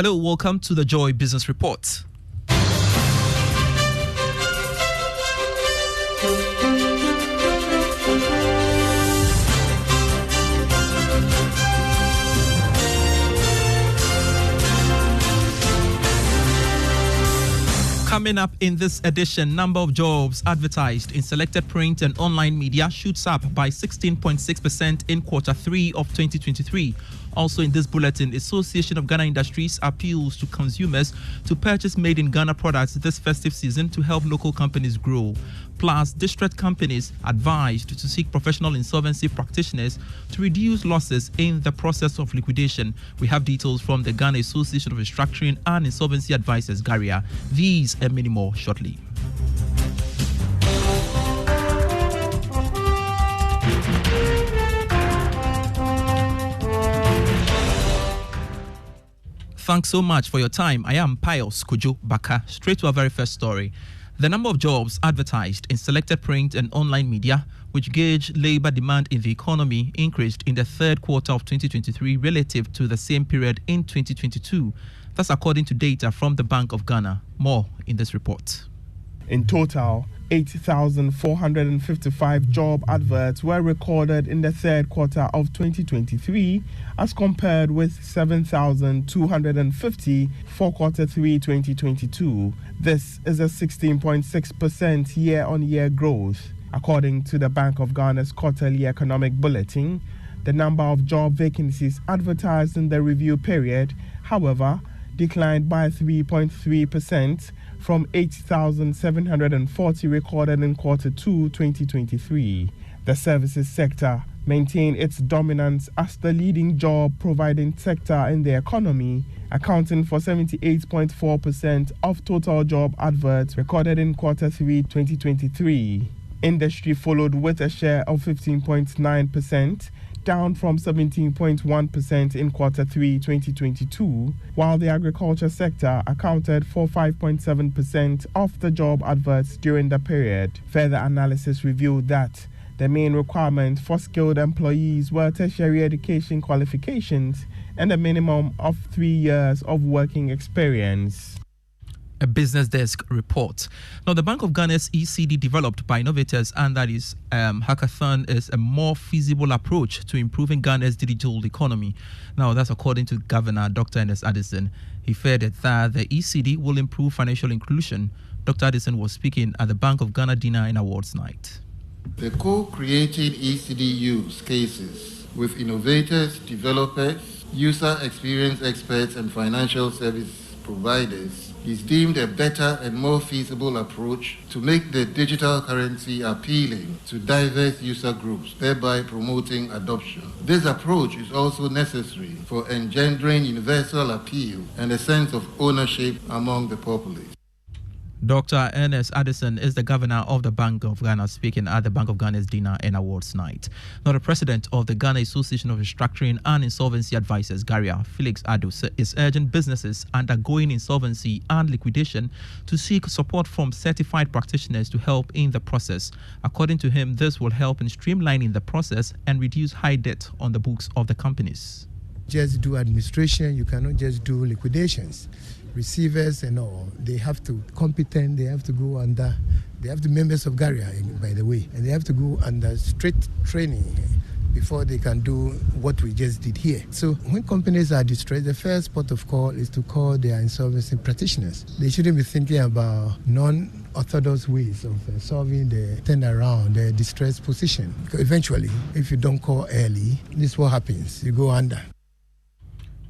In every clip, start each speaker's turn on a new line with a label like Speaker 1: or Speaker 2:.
Speaker 1: Hello, welcome to the Joy Business Report. Coming up in this edition, number of jobs advertised in selected print and online media shoots up by 16.6% in quarter 3 of 2023. Also in this bulletin, Association of Ghana Industries appeals to consumers to purchase made in Ghana products this festive season to help local companies grow. Plus, distressed companies advised to seek professional insolvency practitioners to reduce losses in the process of liquidation. We have details from the Ghana Association of Restructuring and Insolvency Advisors, GARIA. These and many more shortly. Thanks so much for your time. I am Pius Kojo Baka. Straight to our very first story. The number of jobs advertised in selected print and online media, which gauge labor demand in the economy, increased in the third quarter of 2023 relative to the same period in 2022. That's according to data from the Bank of Ghana. More in this report.
Speaker 2: In total, 80,455 job adverts were recorded in the third quarter of 2023 as compared with 7,250 for quarter 3 2022. This is a 16.6% year-on-year growth. According to the Bank of Ghana's quarterly economic bulletin, the number of job vacancies advertised in the review period, however, declined by 3.3% from 8,740 recorded in quarter 2 2023. The services sector maintained its dominance as the leading job providing sector in the economy, accounting for 78.4% of total job adverts recorded in quarter 3 2023. Industry followed with a share of 15.9%, down from 17.1% in quarter 3 2022, while the agriculture sector accounted for 5.7% of the job adverts during the period. Further analysis revealed that the main requirement for skilled employees were tertiary education qualifications and a minimum of 3 years of working experience.
Speaker 1: A business desk report. Now, the Bank of Ghana's ECD developed by innovators, and that is hackathon, is a more feasible approach to improving Ghana's digital economy. Now, that's according to Governor Dr. Ernest Addison. He feared that the ECD will improve financial inclusion. Dr. Addison was speaking at the Bank of Ghana Dinner and Awards Night.
Speaker 3: The co-created ECD use cases with innovators, developers, user experience experts, and financial service providers is deemed a better and more feasible approach to make the digital currency appealing to diverse user groups, thereby promoting adoption. This approach is also necessary for engendering universal appeal and a sense of ownership among the populace.
Speaker 1: Dr. Ernest Addison is the governor of the Bank of Ghana, speaking at the Bank of Ghana's Dinner and Awards Night. Now, the president of the Ghana Association of Restructuring and Insolvency Advisors, GARIA, Felix Ado, is urging businesses undergoing insolvency and liquidation to seek support from certified practitioners to help in the process. According to him, this will help in streamlining the process and reduce high debt on the books of the companies.
Speaker 4: Just do administration, you cannot just do liquidations. Receivers and all, they have to competent, they have to go under, they have to be members of GARIA, by the way, and they have to go under strict training before they can do what we just did here. So when companies are distressed, the first port of call is to call their insolvency practitioners. They shouldn't be thinking about non-orthodox ways of solving the turnaround, the distressed position. Because eventually, if you don't call early, this is what happens, you go under.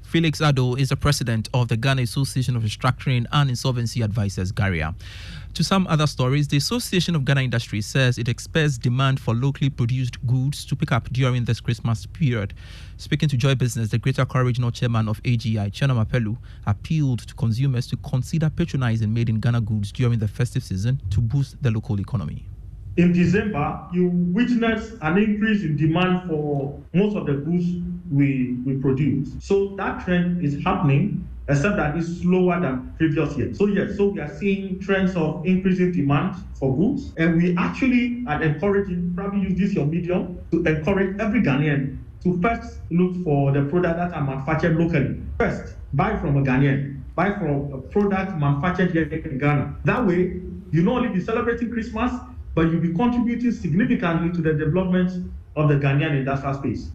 Speaker 1: Felix Ado is the president of the Ghana Association of Restructuring and Insolvency Advisors, GARIA. To some other stories, the Association of Ghana Industries says it expects demand for locally produced goods to pick up during this Christmas period. Speaking to Joy Business, the Greater Accra Regional Chairman of AGI, Chena Mapelu, appealed to consumers to consider patronizing made in Ghana goods during the festive season to boost the local economy.
Speaker 5: In December, you witness an increase in demand for most of the goods we produce. So that trend is happening, except that it's slower than previous years. So yes, we are seeing trends of increasing demand for goods, and we actually are encouraging, probably use this your medium, to encourage every Ghanaian to first look for the product that are manufactured locally. First, buy from a Ghanaian, buy from a product manufactured here in Ghana. That way, you not only be celebrating Christmas, but you'll be contributing significantly to the development of the Ghanaian industrial space.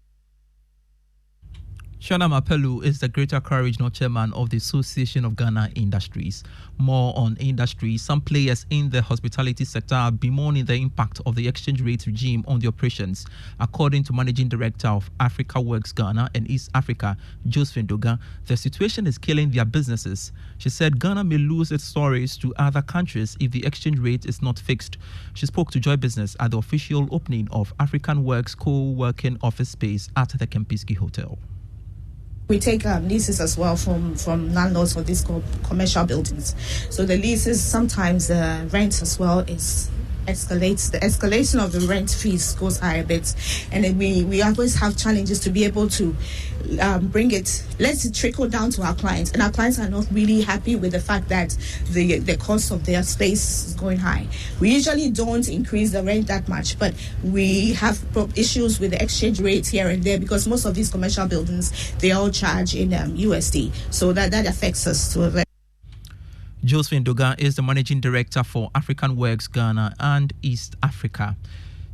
Speaker 1: Shona Mapelu is the Greater Accra Regional Chairman of the Association of Ghana Industries. More on industry, some players in the hospitality sector are bemoaning the impact of the exchange rate regime on the operations. According to Managing Director of Africa Works Ghana and East Africa, Josephine Doga, the situation is killing their businesses. She said Ghana may lose its stories to other countries if the exchange rate is not fixed. She spoke to Joy Business at the official opening of African Works co-working office space at the Kempinski Hotel.
Speaker 6: We take leases as well from landlords for these commercial buildings. So the leases, sometimes the rent as well escalates. The escalation of the rent fees goes high a bit, and then we always have challenges to be able to let it trickle down to our clients, and our clients are not really happy with the fact that the cost of their space is going high. We usually don't increase the rent that much, but we have issues with the exchange rates here and there because most of these commercial buildings, they all charge in USD, so that affects us to a very.
Speaker 1: Josephine Doga is the Managing Director for African Works Ghana and East Africa.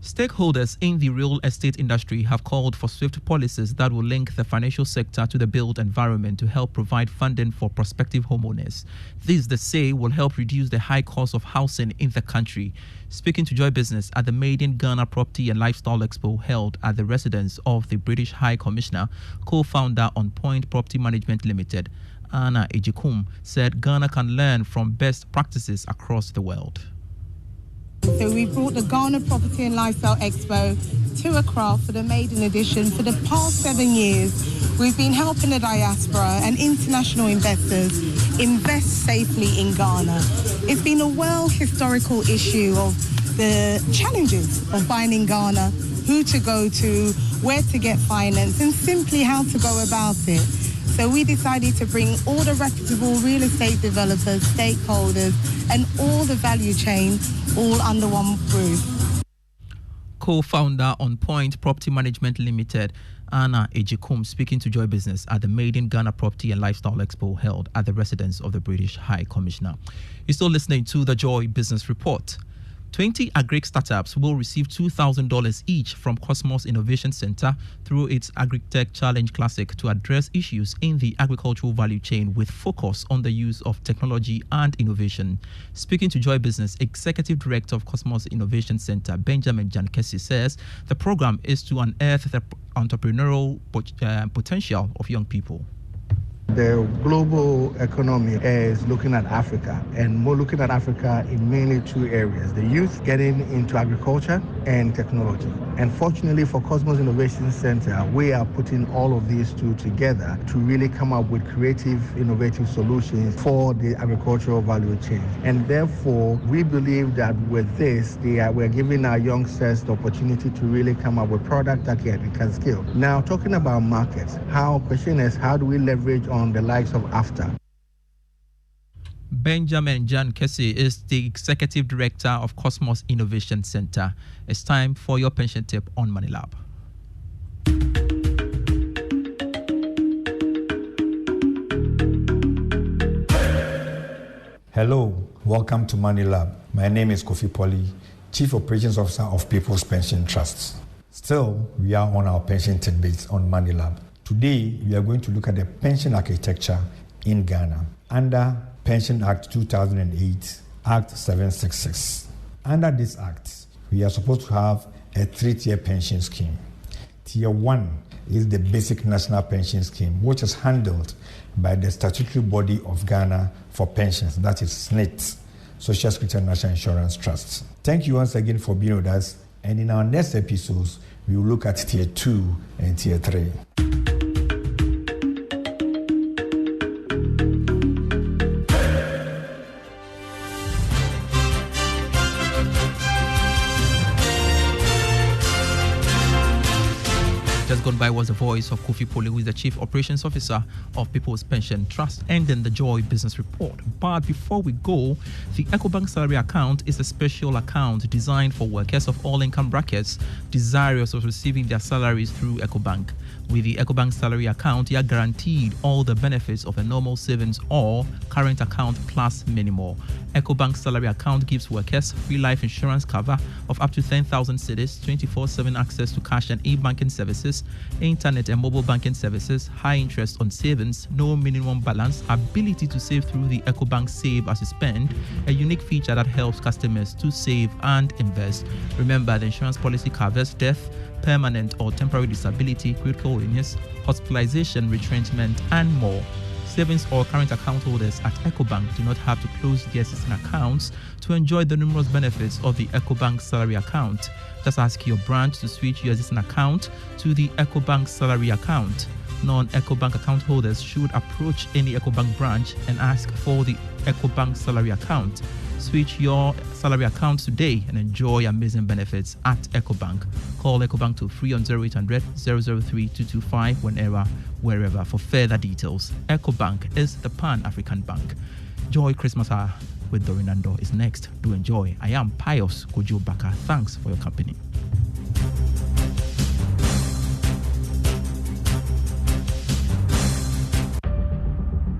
Speaker 1: Stakeholders in the real estate industry have called for swift policies that will link the financial sector to the built environment to help provide funding for prospective homeowners. This, they say, will help reduce the high cost of housing in the country. Speaking to Joy Business at the Maiden Ghana Property and Lifestyle Expo held at the residence of the British High Commissioner, co-founder on Point Property Management Limited, Anna Ejikum, said Ghana can learn from best practices across the world.
Speaker 7: So we brought the Ghana Property and Lifestyle Expo to Accra for the maiden edition. For the past 7 years, we've been helping the diaspora and international investors invest safely in Ghana. It's been a well historical issue of the challenges of buying in Ghana, who to go to, where to get finance, and simply how to go about it. So we decided to bring all the reputable real estate developers, stakeholders, and all the value chain all under one roof.
Speaker 1: Co-founder on Point Property Management Limited, Anna Ejikum, speaking to Joy Business at the Maiden Ghana Property and Lifestyle Expo held at the residence of the British High Commissioner. You're still listening to the Joy Business Report. 20 agri startups will receive $2,000 each from Cosmos Innovation Center through its AgriTech Challenge Classic to address issues in the agricultural value chain with focus on the use of technology and innovation. Speaking to Joy Business, Executive Director of Cosmos Innovation Center, Benjamin Jankesi, says the program is to unearth the entrepreneurial potential of young people.
Speaker 8: The global economy is looking at Africa, and more looking at Africa in mainly two areas: the youth getting into agriculture and technology. And fortunately for Cosmos Innovation Center, we are putting all of these two together to really come up with creative, innovative solutions for the agricultural value chain. And therefore, we believe that with this, we're giving our youngsters the opportunity to really come up with products that can scale. Now, talking about markets, question is, how do we leverage on the likes of AFTA?
Speaker 1: Benjamin Jankesi is the Executive Director of Cosmos Innovation Center. It's time for your pension tip on Money Lab.
Speaker 9: Hello, welcome to Money Lab. My name is Kofi Poli, Chief Operations Officer of People's Pension Trusts. Still, we are on our pension tidbits on Money Lab. Today, we are going to look at the pension architecture in Ghana under Pension Act 2008, Act 766. Under this act, we are supposed to have a 3-tier pension scheme. Tier 1 is the Basic National Pension Scheme, which is handled by the statutory body of Ghana for pensions, that is SNIT, Social Security and National Insurance Trust. Thank you once again for being with us, and in our next episodes, we will look at Tier 2 and Tier 3.
Speaker 1: gone by was the voice of Kofi Poli, who is the Chief Operations Officer of People's Pension Trust, ending the Joy Business Report. But before we go, the EcoBank salary account is a special account designed for workers of all income brackets desirous of receiving their salaries through EcoBank. With the EcoBank salary account, you are guaranteed all the benefits of a normal savings or current account plus many more. EcoBank salary account gives workers free life insurance cover of up to 10,000 cedis, 24/7 access to cash and e-banking services, internet and mobile banking services, high interest on savings, no minimum balance, ability to save through the EcoBank Save as you spend, a unique feature that helps customers to save and invest. Remember, the insurance policy covers death, permanent or temporary disability, critical illness, hospitalization, retrenchment, and more. Savings or current account holders at EcoBank do not have to close their existing accounts to enjoy the numerous benefits of the EcoBank salary account. Just ask your branch to switch your existing account to the EcoBank salary account. Non-EcoBank account holders should approach any EcoBank branch and ask for the EcoBank salary account. Switch your salary account today and enjoy amazing benefits at EcoBank. Call EcoBank to free on 0800 003 225 wherever for further details. EcoBank is the Pan-African Bank. Joy Christmas Hour with Dorinando is next. Do enjoy. I am Pius Kojo Baka. Thanks for your company.